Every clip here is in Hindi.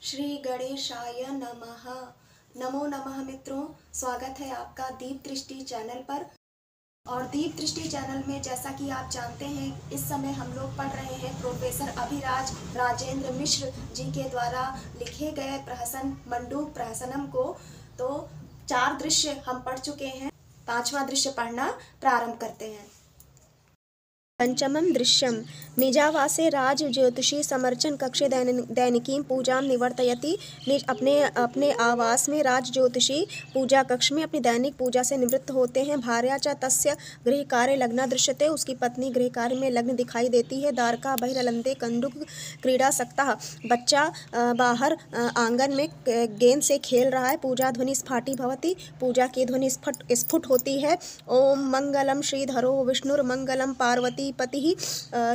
श्री गणेशाय नमः। नमो नमः मित्रों, स्वागत है आपका दीप दृष्टि चैनल पर। और दीप दृष्टि चैनल में जैसा कि आप जानते हैं, इस समय हम लोग पढ़ रहे हैं प्रोफेसर अभिराज राजेंद्र मिश्र जी के द्वारा लिखे गए प्रहसन मंडूक प्रहसनम को। तो 4 दृश्य हम पढ़ चुके हैं, 5वां दृश्य पढ़ना प्रारंभ करते हैं। पंचमं दृश्यम निजावासे राज ज्योतिषी समर्चन कक्षे दैनिकीं पूजां निवर्तयति। अपने आवास में राज ज्योतिषी पूजा कक्ष में अपनी दैनिक पूजा से निवृत्त होते हैं। भार्या च तस्य गृह कार्य लग्ना दृश्यते, उसकी पत्नी गृह कार्य में लग्न दिखाई देती है। दारका बहिरलंदे कंदुक क्रीड़ा सक्तः, बच्चा बाहर आंगन में गेंद से खेल रहा है। पूजा ध्वनि स्फाटी भवति, पूजा की ध्वनि स्फुट होती है। ओम मंगलम श्रीधरो विष्णुर्मंगलम पार्वती पति।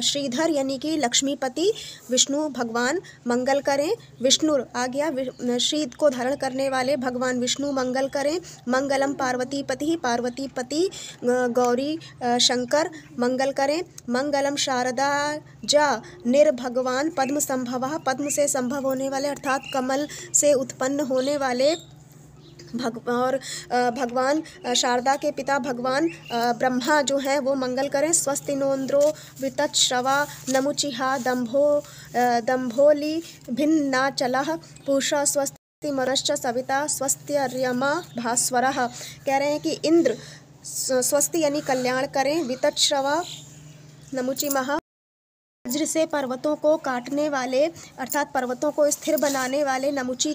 श्रीधर यानी कि लक्ष्मीपति विष्णु भगवान मंगल करें। विष्णु आ गया, श्री को धारण करने वाले भगवान विष्णु मंगल करें। मंगलम पार्वती पार्वती पति गौरी शंकर मंगल करें। मंगलम शारदा जा निर्भगवान पद्म संभव, पद्म से संभव होने वाले अर्थात कमल से उत्पन्न होने वाले भगवान शारदा के पिता भगवान ब्रह्मा जो हैं वो मंगल करें। स्वस्ति नोन्द्रो वितच्छ्रवा नमुचिहा दंभोली भिन्नाचलः पूषा स्वस्ति मरश्च सविता स्वस्त्यर्यमा भास्वरः। कह रहे हैं कि इंद्र स्वस्ति यानी कल्याण करें, वितच्छ्रवा नमुचि महा वज्र से पर्वतों को काटने वाले अर्थात पर्वतों को स्थिर बनाने वाले नमुची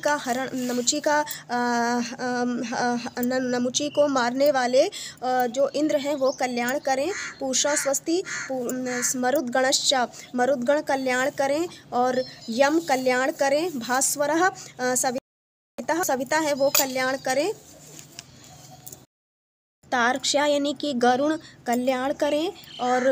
को मारने वाले जो इंद्र हैं वो कल्याण करें। पूषा स्वस्ति मरुद्गण कल्याण करें और यम कल्याण करें। भास्वरः सविता है वो कल्याण करें। तार्क्ष्या यानी कि गरुण कल्याण करें और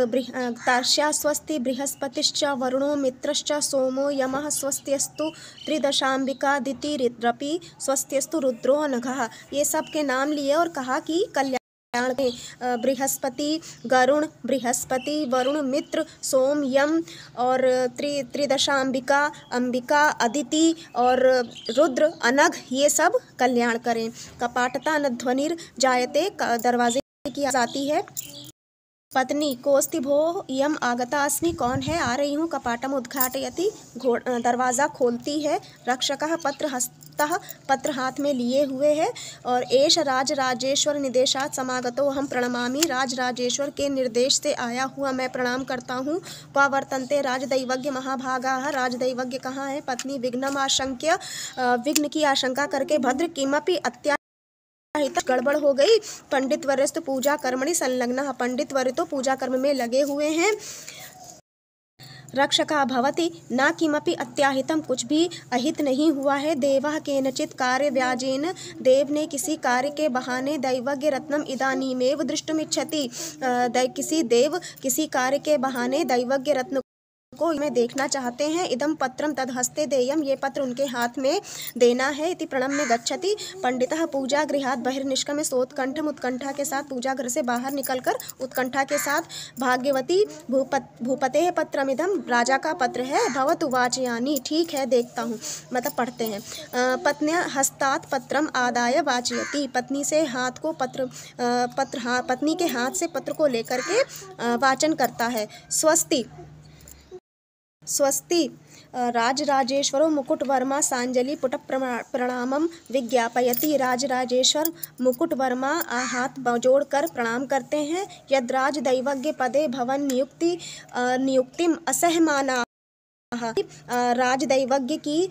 तार्क्ष्या स्वस्ति बृहस्पतिश्च वरुणो मित्रश्च सोमो यमः स्वस्त्यस्तु त्रिदशांबिका दितिरपि स्वस्त्यस्तु रुद्रो नघः। ये सब के नाम लिए और कहा कि कल्याण बृहस्पति गरुण, बृहस्पति वरुण, मित्र, सोम, यम और त्रिदशांबिका अंबिका, अदिति और रुद्र अनघ, ये सब कल्याण करें। कपाटता न ध्वनिर जायते, दरवाजे की जाती है। पत्नी कोस्ति भो यम आगता अस्मि, कौन है, आ रही हूँ। कपाटम उद्घाटयति, दरवाज़ा खोलती है। रक्षकः पत्र हस्तः, पत्र हाथ में लिए हुए है। और एष राज राजेश्वर निदेशात समागतो हम प्रणमामि, राज राजेश्वर के निर्देश से आया हुआ मैं प्रणाम करता हूँ। क्वा वर्तन्ते राजदैवज्ञ महाभागाः, राजदैवज्ञ कहाँ है। पत्नी विघ्नम आशंक्य, विघ्न की आशंका करके भद्र किमपि गड़बड़ हो गई। पंडित वर्यस्तु पूजा कर्मणि संलग्नः, पंडित वर्य तो पूजा कर्म में लगे हुए हैं। रक्षका भवति न किमपि अत्याहितम, कुछ भी अहित नहीं हुआ है। देवः केनचित् कार्य व्याजेन, देव ने किसी कार्य के बहाने दैवज्ञ रत्नम इदानीमेव दृष्टुमिच्छति, किसी देव किसी कार्य के बहाने दैवज्ञ रत्न को में देखना चाहते हैं। इदम पत्रम तद हस्ते देयम, ये पत्र उनके हाथ में देना है। इति प्रणम्य गच्छति पंडितः पूजा गृहात् बहिर्निष्क्रम्य सोत्कंठम, उत्कंठा के साथ पूजा घर से बाहर निकलकर उत्कंठा के साथ। भाग्यवती भूपते पत्रमिदम, राजा का पत्र है। भवतु वाचयानि, ठीक है देखता हूँ, मतलब पढ़ते हैं। पत्न्या हस्तात् पत्रम आदाय वाचयति, पत्नी से हाथ को पत्नी के हाथ से पत्र को लेकर के वाचन करता है। स्वस्ति राजराजेश्वरो मुकुटवर्मा सांजलि पुट प्रणामम विज्ञापयति, राजराजेश्वर मुकुटवर्मा हाथ जोड़कर प्रणाम करते हैं। यद्राज दैवज्ञ पदे भवन नियुक्तिम असहमाना, राजदैवज्ञ की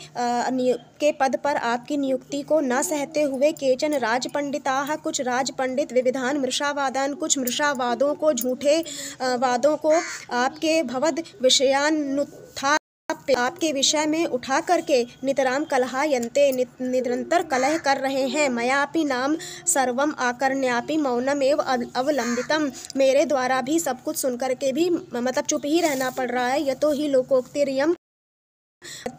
के पद पर आपकी नियुक्ति को न सहते हुए केचन राजपंडिताः, कुछ राजपंडित, विविधान मृषावादान, कुछ मृषावादों को, झूठे वादों को आपके भवद विषयानुत्था, आपके विषय में उठा करके नितराम कलहायन्ते, निरंतर कलह कर रहे हैं। मयापि नाम सर्वम आकर्ण्यापि मौनमेव अवलंबितम, मेरे द्वारा भी सब कुछ सुनकर के भी मतलब चुप ही रहना पड़ रहा है। यतो ही लोकोक्तिर्यम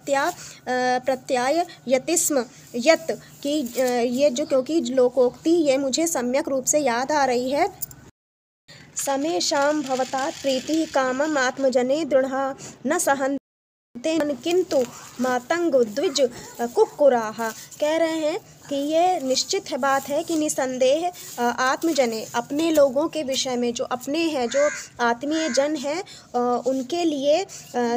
प्रत्याय यतिस्म यत कि ये जो, क्योंकि लोकोक्ति ये मुझे सम्यक रूप से याद आ रही है। समेषां भवता प्रीति कामम आत्मजने दृढ़ न सहन किंतु मातंग द्विज कुक्कुराह। कह रहे हैं कि ये निश्चित है बात है कि निसंदेह आत्मजने अपने लोगों के विषय में, जो अपने हैं, जो आत्मीय जन हैं, उनके लिए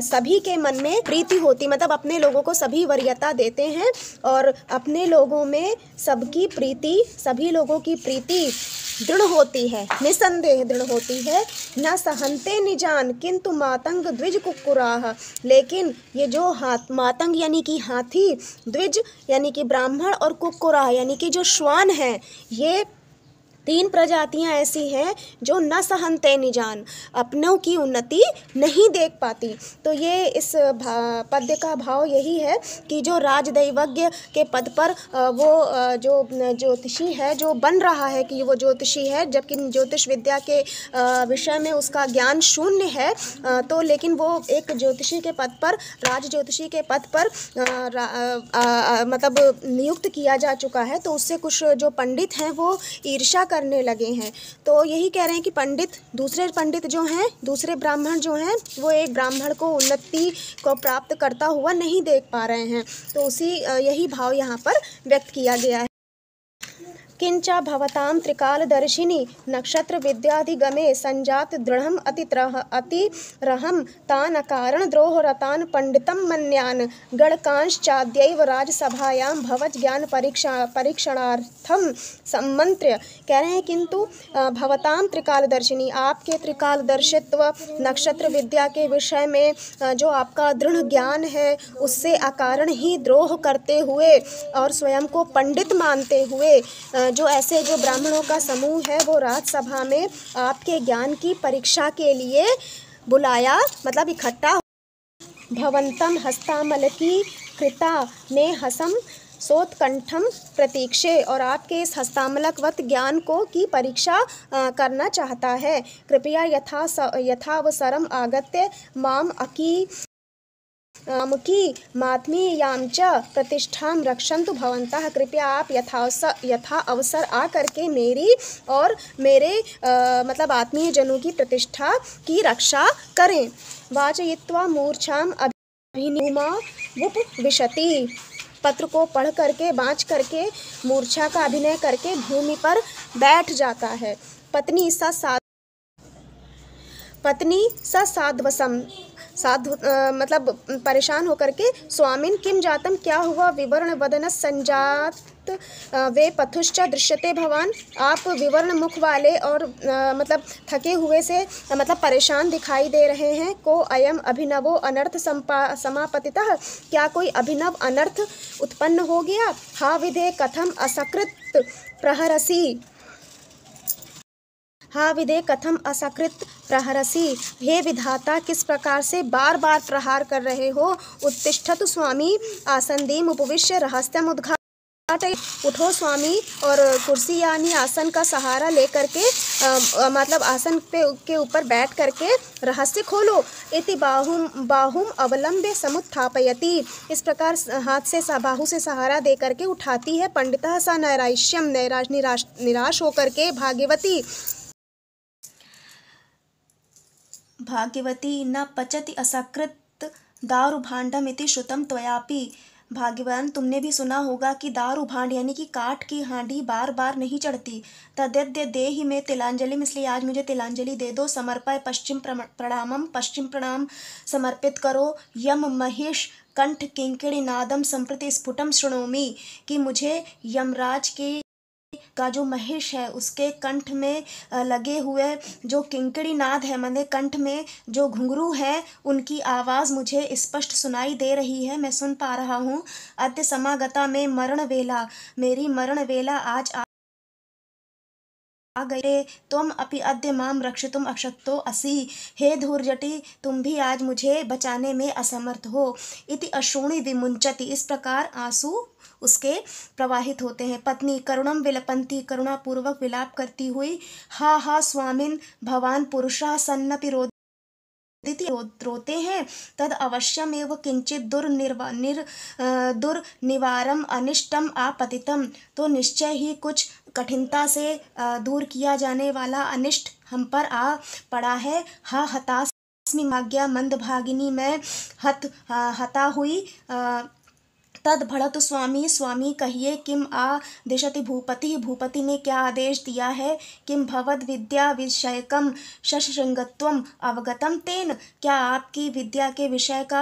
सभी के मन में प्रीति होती, मतलब अपने लोगों को सभी वरीयता देते हैं और अपने लोगों में सबकी प्रीति, सभी लोगों की प्रीति दृढ़ होती है, निसंदेह दृढ़ होती है। न सहन्ते निजान किंतु मातंग द्विज कुक्कुराह। लेकिन ये जो मातंग यानी कि हाथी, द्विज यानी कि ब्राह्मण और कुक्कुराह यानी कि जो श्वान हैं, ये तीन प्रजातियां ऐसी हैं जो न सहन्ते निजान, अपनों की उन्नति नहीं देख पाती। तो ये इस पद्य का भाव यही है कि जो राजदैवज्ञ के पद पर वो जो ज्योतिषी है, जो बन रहा है कि वो ज्योतिषी है, जबकि ज्योतिष विद्या के विषय में उसका ज्ञान शून्य है, तो लेकिन वो एक ज्योतिषी के पद पर, राज ज्योतिषी के पद पर मतलब नियुक्त किया जा चुका है। तो उससे कुछ जो पंडित हैं वो ईर्ष्या करने लगे हैं। तो यही कह रहे हैं कि दूसरे पंडित जो हैं, दूसरे ब्राह्मण जो हैं, वो एक ब्राह्मण को उन्नति को प्राप्त करता हुआ नहीं देख पा रहे हैं। तो यही भाव यहाँ पर व्यक्त किया गया है। किंचा भवतां त्रिकालदर्शिनी नक्षत्र विद्याधिगमे संजात दृढ़म अतिरहम तान अकारण द्रोह रतान पंडितम मन्यान गणकांश्चाद्यैव राजसभायां भवज ज्ञान परीक्षणार्थम सम्मंत्र्य। कह रहे हैं किंतु भवतां त्रिकालदर्शिनी, आपके त्रिकालदर्शित्व, नक्षत्र विद्या के विषय में जो आपका दृढ़ ज्ञान है, उससे अकारण ही द्रोह करते हुए और स्वयं को पंडित मानते हुए जो ऐसे जो ब्राह्मणों का समूह है, वो राजसभा में आपके ज्ञान की परीक्षा के लिए बुलाया, मतलब इकट्ठा। भवंतम हस्तामलकी कृता ने हसम सोत्कंठम प्रतीक्षे, और आपके इस हस्तामलकवत ज्ञान को की परीक्षा करना चाहता है। कृपया यथावसरम आगत्य माम मुखी मात्मीयां च प्रतिष्ठां रक्षन्तु भवन्तः। कृपया आप यथा अवसर आ करके मेरी और मेरे मतलब आत्मीय जनों की प्रतिष्ठा की रक्षा करें। वाचयित्वा मूर्छाम अभिनिमा विशति। पत्र को पढ़ करके, बाँच करके, मूर्छा का अभिनय करके भूमि पर बैठ जाता है। पत्नी स साध्वसम, साधु मतलब परेशान होकर के, स्वामिन किम जातम, क्या हुआ, विवर्ण वदन संजात वे पथुश्च दृश्यते भवान। आप विवर्ण मुख वाले और मतलब थके हुए से मतलब परेशान दिखाई दे रहे हैं। को अयम अभिनवो अनर्थ समापतितः, क्या कोई अभिनव अनर्थ उत्पन्न हो गया। हा विधे कथम असकृत प्रहरसी, हा विदे कथम असकृत प्रहरसी। हे विधाता, किस प्रकार से बार बार प्रहार कर रहे हो। उत्तिष्ठतु स्वामी आसंदीम उपविश्य रहस्यम उद्घाटय। उठो स्वामी और कुर्सी यानी आसन का सहारा लेकर के मतलब आसन के ऊपर बैठ करके रहस्य खोलो। इति बाहुम अवलंब्य समुत्थापयति। इस प्रकार हाथ से बाहु से सहारा दे करके उठाती है। पंडितः सा नैराश्यम, निराश होकर के भाग्यवती न पचति असकृत दारु भांडम इति श्रुतम त्वयापि। भाग्यवान, तुमने भी सुना होगा कि दारु भांड यानी कि काठ की हांडी बार बार नहीं चढ़ती। तद्यद्य देहि में तिलांजलि, इसलिए आज मुझे तिलांजलि दे दो। समर्पय पश्चिम प्रणाम समर्पित करो। यम महिष कंठ किंकिणी नादम संप्रति स्फुटम शृणोमि, कि मुझे यमराज का जो महिष है उसके कंठ में लगे हुए जो किंकड़ी नाद है, माने कंठ में जो घुंघरू है, उनकी आवाज़ मुझे स्पष्ट सुनाई दे रही है, मैं सुन पा रहा हूँ। अद्य समागता में मरण वेला, मेरी मरण वेला आज आ गए। तुम अपि अद्य माम रक्षितुम अशक्तो असि। हे धूर्जटी, तुम भी आज मुझे बचाने में असमर्थ हो। इति अश्रूणि विमुंचति, इस प्रकार आंसू उसके प्रवाहित होते हैं। पत्नी करुणम विलपंती, करुणापूर्वक विलाप करती हुई। हा हा स्वामिन भवान पुरुषः सन्नपि रोते हैं। तद अवश्यमेव किंचित दुर्निवारम अनिष्टम आपतितम, तो निश्चय ही कुछ कठिनता से दूर किया जाने वाला अनिष्ट हम पर आ पड़ा है। हा हताश आज्ञा मंदभागिनी में हता हुई तद भड़त स्वामी स्वामी कहिए किम आदेशति भूपति भूपति ने क्या आदेश दिया है। किम भवद विद्या विषयकम शशशृंगत्वम अवगतम तेन, क्या आपकी विद्या के विषयक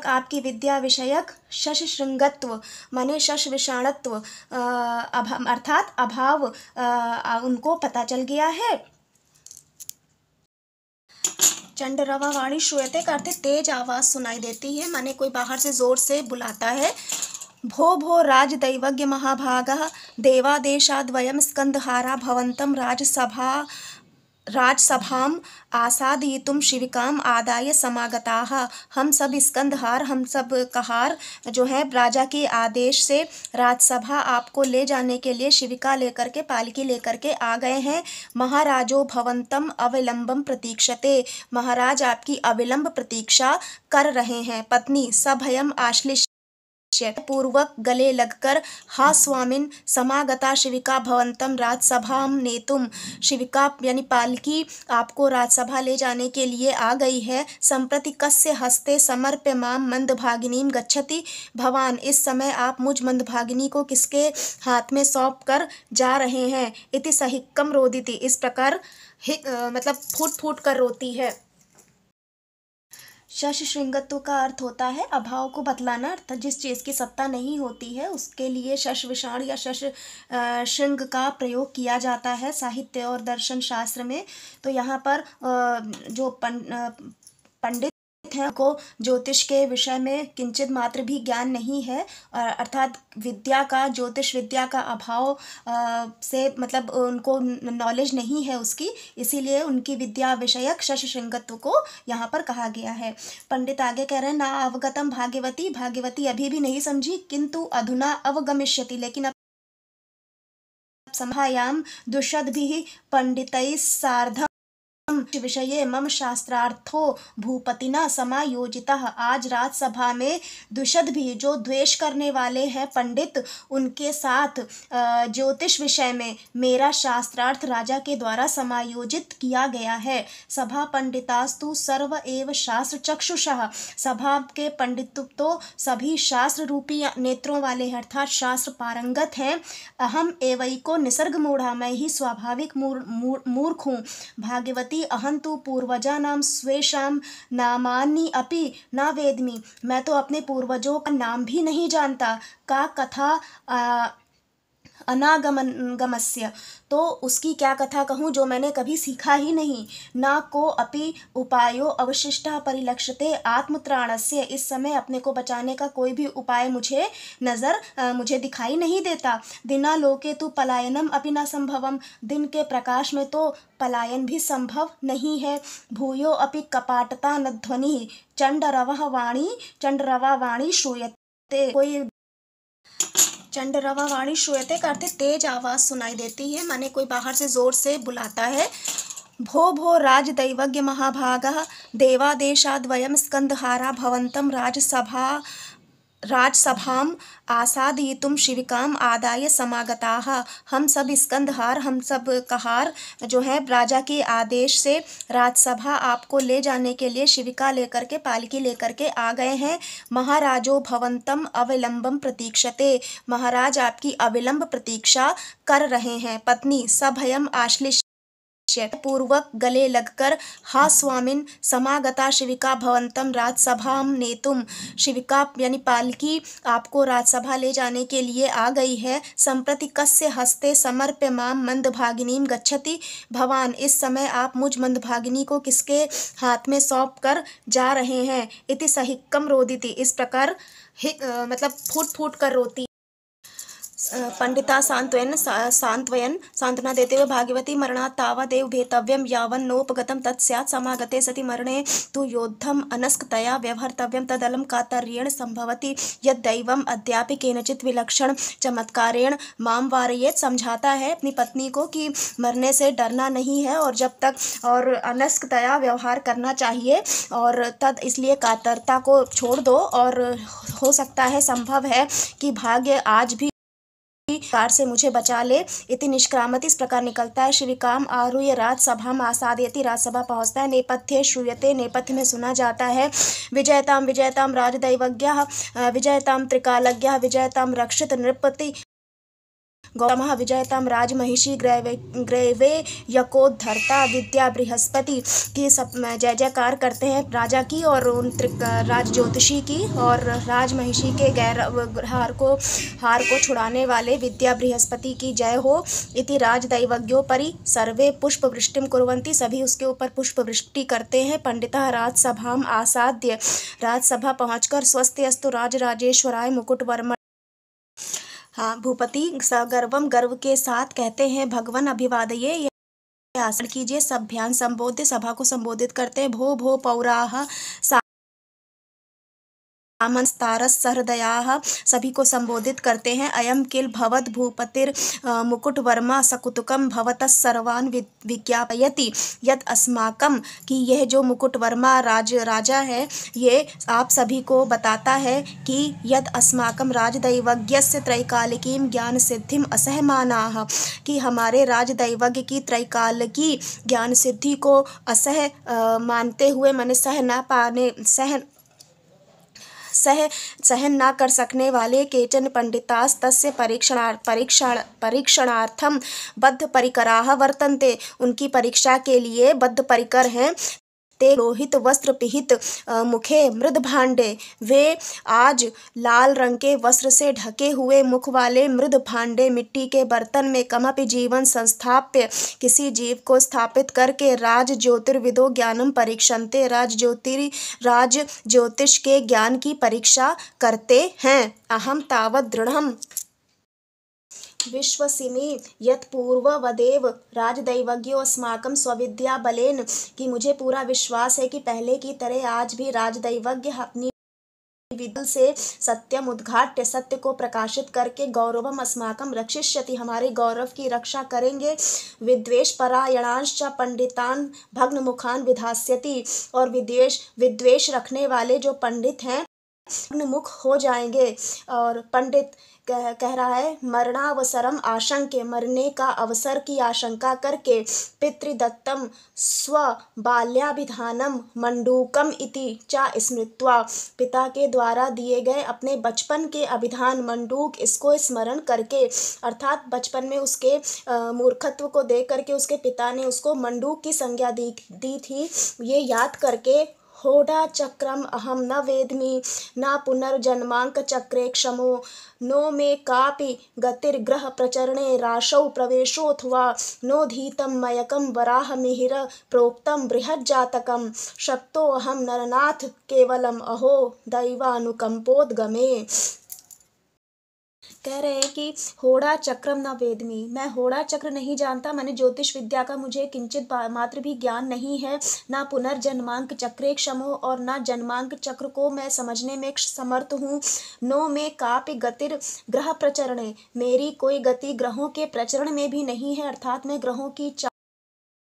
आपकी विद्या विषयक शशशृंगत्व माने शश विषाणत्व अर्थात अभाव उनको पता चल गया है। चंडरवा वाणी श्रूयते का अर्थ तेज आवाज सुनाई देती है, माने कोई बाहर से जोर से बुलाता है। भो भो राजदैवज्ञ महाभागः देवादेशाद्वयं स्कंदहारा भवन्तं राजसभाम आसादयितुम शिविकाम आदाय समागताः। हम सब स्कंदहार हम सब कहार जो है राजा के आदेश से राजसभा आपको ले जाने के लिए शिविका लेकर के पालकी लेकर के आ गए हैं। महाराजो भवन्तम अविलंबम प्रतीक्षते, महाराज आपकी अविलंब प्रतीक्षा कर रहे हैं। पत्नी सभयम आश्लिष्य पूर्वक गले लगकर हा स्वामिन समागता शिविका भवंतम राजसभाम नेतुम, शिविका यानी पालकी आपको राजसभा ले जाने के लिए आ गई है। संप्रति कस्य हस्ते समर्प्य माम मंदभागिनीम गच्छति भवान, इस समय आप मुझ मंदभागिनी को किसके हाथ में सौंप कर जा रहे हैं। इति सहिक्कम रोदिति, इस प्रकार मतलब फूट फूट कर रोती है। शशशृंगत्व का अर्थ होता है अभाव को बतलाना, अर्थात जिस चीज़ की सत्ता नहीं होती है उसके लिए शश विषाण या शश शृंग का प्रयोग किया जाता है साहित्य और दर्शन शास्त्र में। तो यहाँ पर जो पंडित हैं को ज्योतिष के विषय में किंचित मात्र भी ज्ञान नहीं है, अर्थात विद्या का ज्योतिष विद्या का अभाव से मतलब उनको नॉलेज नहीं है उसकी, इसीलिए उनकी विद्या विषयक शशशृंगत्व को यहाँ पर कहा गया है। पंडित आगे कह रहे हैं ना अवगतम भाग्यवती, भाग्यवती अभी भी नहीं समझी, किंतु अधुना अवगमिष्यति, लेकिन अब संभायाम दुष्यद्भिः पंडितैः सार्धम विषये मम शास्त्रार्थो भूपतिना समायोजितः। आज राजसभा में दुष्यद भी जो द्वेष करने वाले हैं पंडित, उनके साथ ज्योतिष विषय में मेरा शास्त्रार्थ राजा के द्वारा समायोजित किया गया है। सभा पंडितास्तु सर्व एव शास्त्र चक्षुषः, सभा के पंडित तो सभी शास्त्र रूपी नेत्रों वाले हैं, अर्थात शास्त्र पारंगत हैं। अहम एवैको निसर्ग मूढ़ा, मैं ही स्वाभाविक मूर्ख हूँ। भाग्यवती अहं तु पूर्वजानां स्वेषां नामानि अपि न वेद्मि, मैं तो अपने पूर्वजों का नाम भी नहीं जानता। का कथा अनागमस्य, तो उसकी क्या कथा कहूँ जो मैंने कभी सीखा ही नहीं। ना को अपि उपायो अवशिष्टः परिलक्ष्यते आत्मत्राणस्य, इस समय अपने को बचाने का कोई भी उपाय मुझे दिखाई नहीं देता। दिनालोके तु पलायनम अपि न संभवम, दिन के प्रकाश में तो पलायन भी संभव नहीं है। भूयो अपि कपाटता न ध्वनिः चंडरवा वाणी श्रूयते, कोई चंडरवा वाणी श्रूयते का अर्थ तेज आवाज सुनाई देती है, माने कोई बाहर से जोर से बुलाता है। भो भो राजदैवज्ञ महाभागः देवादेशाद्वयं स्कंदहारा भवन्तं राजसभाम आसादयितुम शिविकाम आदाय समागताः। हम सब स्कंदहार हम सब कहार जो है राजा के आदेश से राजसभा आपको ले जाने के लिए शिविका लेकर के पालकी लेकर के आ गए हैं। महाराजो भवन्तम अविलंबम प्रतीक्षते, महाराज आपकी अविलंब प्रतीक्षा कर रहे हैं। पत्नी सभयम आश्लिष्य पूर्वक गले लगकर हा स्वामिन समागता शिविका भवंतम राजसभाम नेतुम, शिविका यानी पालकी आपको राजसभा ले जाने के लिए आ गई है। संप्रति कस्य हस्ते समर्प्य माम मंदभागिनीम गच्छति भवान, इस समय आप मुझ मंदभागिनी को किसके हाथ में सौंप कर जा रहे हैं। इति सहिक्कम रोदिति, इस प्रकार मतलब फूट फूट कर रोती। पंडिता सांत्वयन देते हुए भाग्यवती मरणात् तावदेव भेतव्यम यावन् नोपगतं तत् स्यात् समागते सति मरणे तु योद्धम अनस्कतया व्यवहर्तव्यम तदलं कातर्येण संभवति यद् दैवम अद्यापि केनचित् विलक्षण चमत्कारेण माम वारयेत्, समझाता है अपनी पत्नी को कि मरने से डरना नहीं है और जब तक और अनस्कतया व्यवहार करना चाहिए, और तद इसलिए कातरता को छोड़ दो और हो सकता है संभव है कि भाग्य आज भी कार से मुझे बचा ले। इति निष्क्रामति, इस प्रकार निकलता है। शिविकाम आरुह्य राजसभा आसादयति, राज्यसभा पहुँचता है। नेपथ्ये श्रूयते, नेपथ्य में सुना जाता है। विजयताम विजयताम राजदैवज्ञः, विजयताम त्रिकालज्ञः, विजयताम रक्षित नृपति गौतमः, विजयताम राजमहिषी ग्रैवे यकोद्धर्ता विद्या बृहस्पति की सब जय जयकार करते हैं राजा की और उन राज ज्योतिषी की और राजमहिषी के हार को छुड़ाने वाले विद्या बृहस्पति की जय हो। इति राजदैवज्ञोपरि सर्वे पुष्पवृष्टिम कुर्वन्ति, सभी उसके ऊपर पुष्पवृष्टि करते हैं। पंडितः राजसभाम आसाद्य, राजसभा पहुंचकर स्वस्ति अस्तु राजराजेश्वराय मुकुटवर्मणे, हाँ, भूपति सगर्वम, गर्व के साथ कहते हैं भगवन अभिवादये, आसन कीजिए। सभ्यान संबोध्य, सभा को संबोधित करते हैं। भो भो पौराः सामंस्तारस सहृदयाः, सभी को संबोधित करते हैं। अयम किल भवद भूपतिर मुकुटवर्मा सकुतुकम भवतः सर्वान् विज्ञापयति यत् अस्माकम, कि यह जो मुकुटवर्मा राजा है ये आप सभी को बताता है कि यत् अस्माकम राजदैवज्ञस्य त्रैकालिकीं ज्ञान सिद्धिम असहमानाः, कि हमारे राजदैवज्ञ की त्रैकालिकी ज्ञान सिद्धि को असह मानते हुए, माने सहन ना कर सकने वाले केचन पंडितास तस्य परीक्षणार्थम बद्ध परिकराः वर्तन्ते, उनकी परीक्षा के लिए बद्ध परिकर हैं। ते लोहित वस्त्र पिहित मुखे मृद भांडे, वे आज लाल रंग के वस्त्र से ढके हुए मुख वाले मृद भांडे, मिट्टी के बर्तन में कमपि जीवन संस्थाप्य, किसी जीव को स्थापित करके राज ज्योतिर्विदो ज्ञानम परीक्षन्ते, राज ज्योतिष के ज्ञान की परीक्षा करते हैं। अहम तावत् दृढ़म विश्वसिमि यत् पूर्ववदेव राजदैवज्ञो अस्माकं स्वविद्या बलेन, कि मुझे पूरा विश्वास है कि पहले की तरह आज भी राजदैवज्ञ अपनी विद्या से सत्यम उद्घाट्य, सत्य को प्रकाशित करके गौरवम अस्माकं रक्षिष्यति, हमारे गौरव की रक्षा करेंगे। विद्वेष परायणांश्च पंडितान भग्न मुखान विधास्यति, और विद्वेष रखने वाले जो पंडित हैं मुख हो जाएंगे। और पंडित कह रहा है मरणावसरम आशंके, मरने का अवसर की आशंका करके, पितृदत्तम स्व बाल्याभिधानम मंडूकम इति चा स्मृत्वा, पिता के द्वारा दिए गए अपने बचपन के अभिधान मंडूक, इसको स्मरण करके, अर्थात बचपन में उसके मूर्खत्व को देख करके उसके पिता ने उसको मंडूक की संज्ञा दी थी, ये याद करके होडा चक्रम अहम न वेद्मि न पुनर्जन्मांक चक्रे क्षमो नो मे कापि गतिर्ग्रह प्रचरणे राशौ प्रवेशोऽथवा नोधीतं मयकं वराहमिहिर प्रोक्तं बृहज्जातकं शक्तो अहम नरनाथ केवलम अहो दैवानुकंपोद्गमे। कह रहे हैं कि होड़ा चक्रम न वेदमी, मैं होड़ा चक्र नहीं जानता, मैंने ज्योतिष विद्या का मुझे किंचित मात्र भी ज्ञान नहीं है। ना पुनर्जन्मांक चक्रे क्षमो, और ना जन्मांक चक्र को मैं समझने में समर्थ हूँ। नो में कापि गतिर ग्रह प्रचरणे, मेरी कोई गति ग्रहों के प्रचरण में भी नहीं है, अर्थात मैं ग्रहों की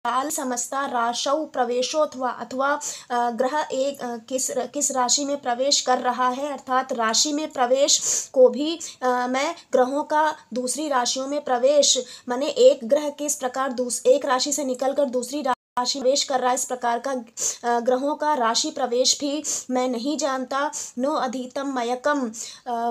काल समझता। राशौ प्रवेशोथवा, अथवा ग्रह एक किस राशि में प्रवेश कर रहा है, अर्थात राशि में प्रवेश को भी मैं ग्रहों का दूसरी राशियों में प्रवेश, माने एक ग्रह किस प्रकार एक राशि से निकलकर दूसरी राशि प्रवेश कर रहा है, इस प्रकार का ग्रहों का राशि प्रवेश भी मैं नहीं जानता। नो अधीतम मयकम,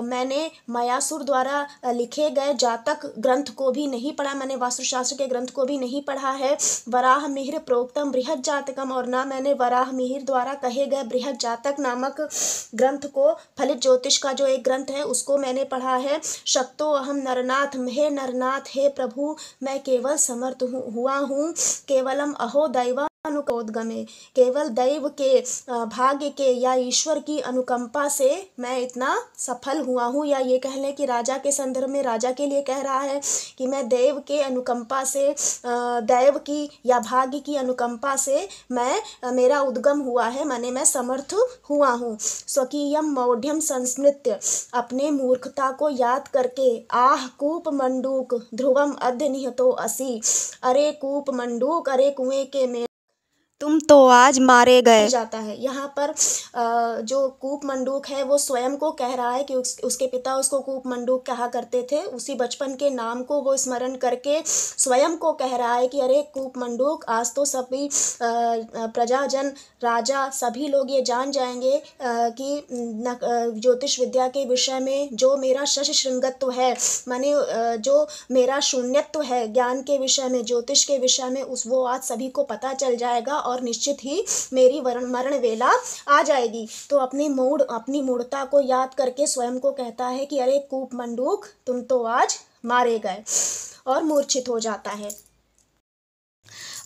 मैंने मयासुर द्वारा लिखे गए जातक ग्रंथ को भी नहीं पढ़ा, मैंने वास्तुशास्त्र के ग्रंथ को भी नहीं पढ़ा है। वराह मिहिर प्रोक्तम बृहद जातकम, और ना मैंने वराह मिहिर द्वारा कहे गए बृहद जातक नामक ग्रंथ को, फलित ज्योतिष का जो एक ग्रंथ है उसको मैंने पढ़ा है। शक्तो अहम नरनाथ, हे नरनाथ, हे प्रभु, मैं केवल समर्थ हुआ हूँ। केवलम अहो दैवानुकोद्गमे, केवल दैव के भाग्य के या ईश्वर की अनुकंपा से मैं इतना सफल हुआ हूँ। या ये कह लें कि राजा के संदर्भ में राजा के लिए कह रहा है कि मैं देव के अनुकंपा से, दैव की या भाग्य की अनुकंपा से मेरा उद्गम हुआ है, माने मैं समर्थ हुआ हूँ। स्वकीयम मौढ़्यम संस्मृत्य, अपने मूर्खता को याद करके, आह कूप मंडूक ध्रुवम अद्य निहतो असि, अरे कूप मंडूक, अरे कुएं के में तुम तो आज मारे गए जाता है। यहाँ पर जो कूप मंडूक है वो स्वयं को कह रहा है कि उसके पिता उसको कूप मंडूक कहा करते थे। उसी बचपन के नाम को वो स्मरण करके स्वयं को कह रहा है कि अरे कूप मंडूक, आज तो सभी प्रजाजन, राजा, सभी लोग ये जान जाएंगे कि ज्योतिष विद्या के विषय में जो मेरा शश श्रृंगत्व है, माने जो मेरा शून्यत्व है ज्ञान के विषय में, ज्योतिष के विषय में, वो आज सभी को पता चल जाएगा और निश्चित ही मेरी मरण वेला आ जाएगी। तो अपनी मूढ़ता को याद करके स्वयं को कहता है कि अरे कूप मंडूक, तुम तो आज मारे गए, और मूर्छित हो जाता है।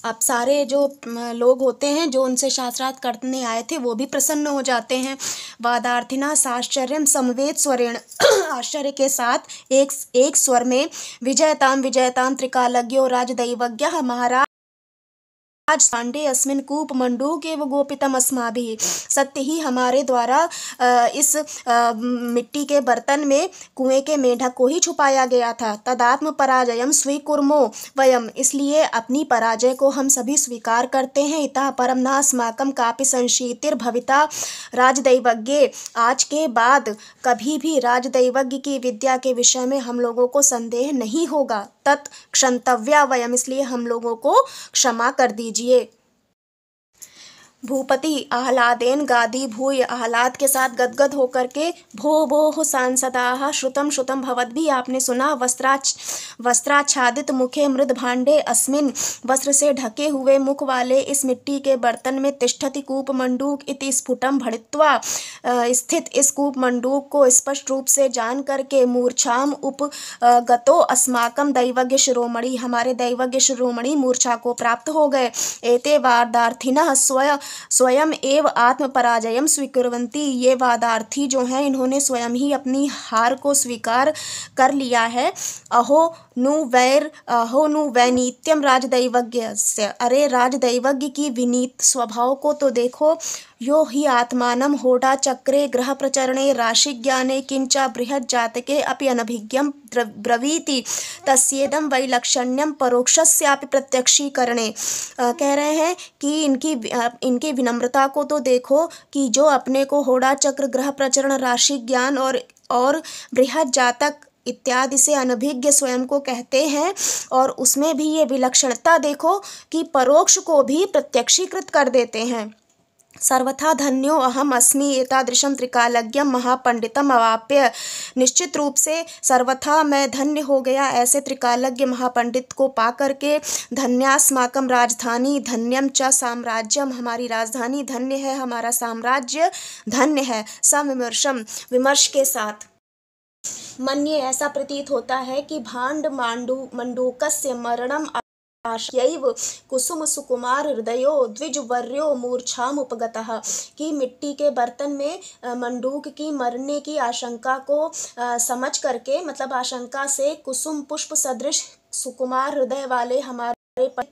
अब सारे जो लोग होते हैं जो उनसे शास्त्रार्थ करने आए थे वो भी प्रसन्न हो जाते हैं। वादार्थिना साश्चर्यम समवेत स्वरेण आश्चर्य के साथ एक स्वर में विजयताम विजयताम त्रिकालज्ञो राजदैवज्ञः महाराज पांडे अस्मिन कूप मंडूक एव गोपितम अस्माभिः। सत्य ही हमारे द्वारा इस मिट्टी के बर्तन में कुएं के मेढक को ही छुपाया गया था। तदात्म पराजयम स्वीकुर्मो वयम, इसलिए अपनी पराजय को हम सभी स्वीकार करते हैं। इतः परम नास्माकं कापि संशीतिर्भविता राजदैवज्ञे, आज के बाद कभी भी राजदैवज्ञ की विद्या के विषय में हम लोगों को संदेह नहीं होगा। तत् क्षंतव्या वयम, इसलिए हम लोगों को क्षमा कर दीजिए। भूपति आह्लादेन गादी भूय, आह्लाद के साथ गदगद होकर के भो भो सांसदाः श्रुतम श्रुतम भवद्भिः, आपने सुना। वस्त्राच्छादित मुखे मृद भांडे अस्मिन, वस्त्र से ढके हुए मुख वाले इस मिट्टी के बर्तन में तिष्ठति कूप मंडूक इति स्फुटम भणित्वा, स्थित इस कूप मंडूक को स्पष्ट रूप से जान करके मूर्छाम उपगतो अस्माकम दैवज्ञ शिरोमणि, हमारे दैवज्ञ शिरोमणि मूर्छा को प्राप्त हो गए। एते वादार्थिनः स्वयं एव आत्म पराजयम स्वीकुर्वन्ति, ये वादार्थी जो हैं इन्होंने स्वयं ही अपनी हार को स्वीकार कर लिया है। अहो नु वैनीत्यम राजदैवज्ञस्य, अरे राजदैवज्ञ की विनीत स्वभाव को तो देखो। यो हि आत्मानं होडा चक्रे ग्रह प्रचरणे राशि ज्ञाने किंचा बृहत् जातके अपि अनभिज्ञं ब्रवीति तस्येदं वैलक्षण्यं परोक्षस्यापि प्रत्यक्षीकरणे। कह रहे हैं कि इनकी विनम्रता को तो देखो कि जो अपने को होडा चक्र, ग्रह प्रचरण, राशि ज्ञान और बृहत् जातक इत्यादि से अनभिज्ञ स्वयं को कहते हैं, और उसमें भी ये विलक्षणता देखो कि परोक्ष को भी प्रत्यक्षीकृत कर देते हैं। सर्वथा धन्यो अहम अस्मि एतादृशम त्रिकालज्ञम महापंडितम अवाप्य, निश्चित रूप से सर्वथा मैं धन्य हो गया ऐसे त्रिकालज्ञ महापंडित को पा करके। धन्यास्माकम राजधानी धन्यम च साम्राज्यम, हमारी राजधानी धन्य है, हमारा साम्राज्य धन्य है। सविमर्शम, विमर्श के साथ। मन्ये, ऐसा प्रतीत होता है कि भांड मंडूकस्य मरणम आशयैव कुसुम सुकुमार हृदयो द्विजवर्यो मूर्छाम उपगतः, कि मिट्टी के बर्तन में मंडूक की मरने की आशंका को समझ करके, मतलब आशंका से कुसुम पुष्प सदृश सुकुमार हृदय वाले हमारे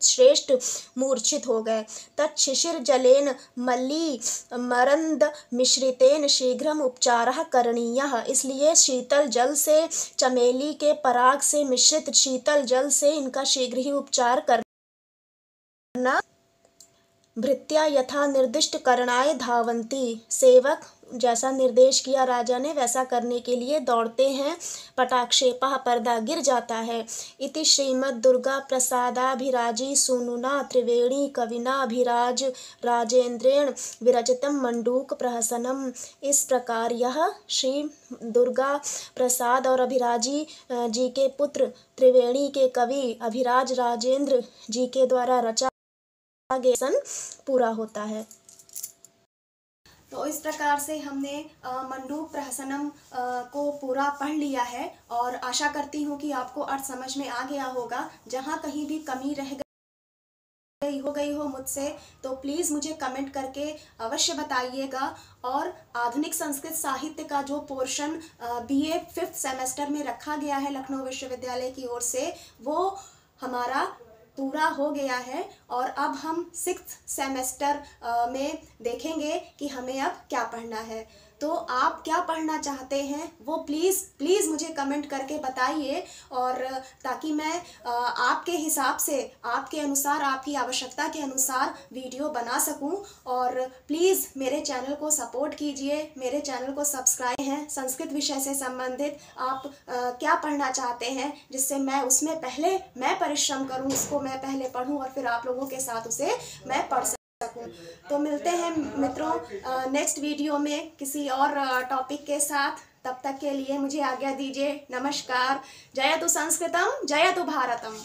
श्रेष्ठ मूर्छित हो गए। तत्शिशिर जलेन मल्ली मरंद मिश्रितेन शीघ्रम उपचारः करणीयः, इसलिए शीतल जल से, चमेली के पराग से मिश्रित शीतल जल से इनका शीघ्र ही उपचार करना। भृत्या यथा निर्दिष्ट करणाय धावंती, सेवक जैसा निर्देश किया राजा ने वैसा करने के लिए दौड़ते हैं। पटाक्षेपः, पर्दा गिर जाता है। इति श्रीमद् दुर्गा प्रसादाभिराजी सूनुना त्रिवेणी कविनाभिराज राजेंद्रेण विरचितम मंडूक प्रहसनम, इस प्रकार यह श्री दुर्गा प्रसाद और अभिराजी जी के पुत्र त्रिवेणी के कवि अभिराज राजेंद्र जी के द्वारा रचा गया पूरा होता है। तो इस प्रकार से हमने मंडूक प्रहसनम को पूरा पढ़ लिया है, और आशा करती हूँ कि आपको अर्थ समझ में आ गया होगा। जहाँ कहीं भी कमी रह गई हो मुझसे तो प्लीज़ मुझे कमेंट करके अवश्य बताइएगा। और आधुनिक संस्कृत साहित्य का जो पोर्शन BA 5th सेमेस्टर में रखा गया है लखनऊ विश्वविद्यालय की ओर से, वो हमारा पूरा हो गया है, और अब हम 6th सेमेस्टर में देखेंगे कि हमें अब क्या पढ़ना है। तो आप क्या पढ़ना चाहते हैं वो प्लीज़ प्लीज़ मुझे कमेंट करके बताइए, और ताकि मैं आपके हिसाब से, आपके अनुसार, आपकी आवश्यकता के अनुसार वीडियो बना सकूं। और प्लीज़ मेरे चैनल को सपोर्ट कीजिए, मेरे चैनल को सब्सक्राइब हैं संस्कृत विषय से संबंधित आप क्या पढ़ना चाहते हैं, जिससे मैं उसमें पहले मैं परिश्रम करूं, उसको मैं पहले पढूं और फिर आप लोगों के साथ उसे मैं पढ़ सकूं। तो मिलते हैं मित्रों नेक्स्ट वीडियो में किसी और टॉपिक के साथ। तब तक के लिए मुझे आज्ञा दीजिए। नमस्कार। जयतु संस्कृतम, जयतु भारतम।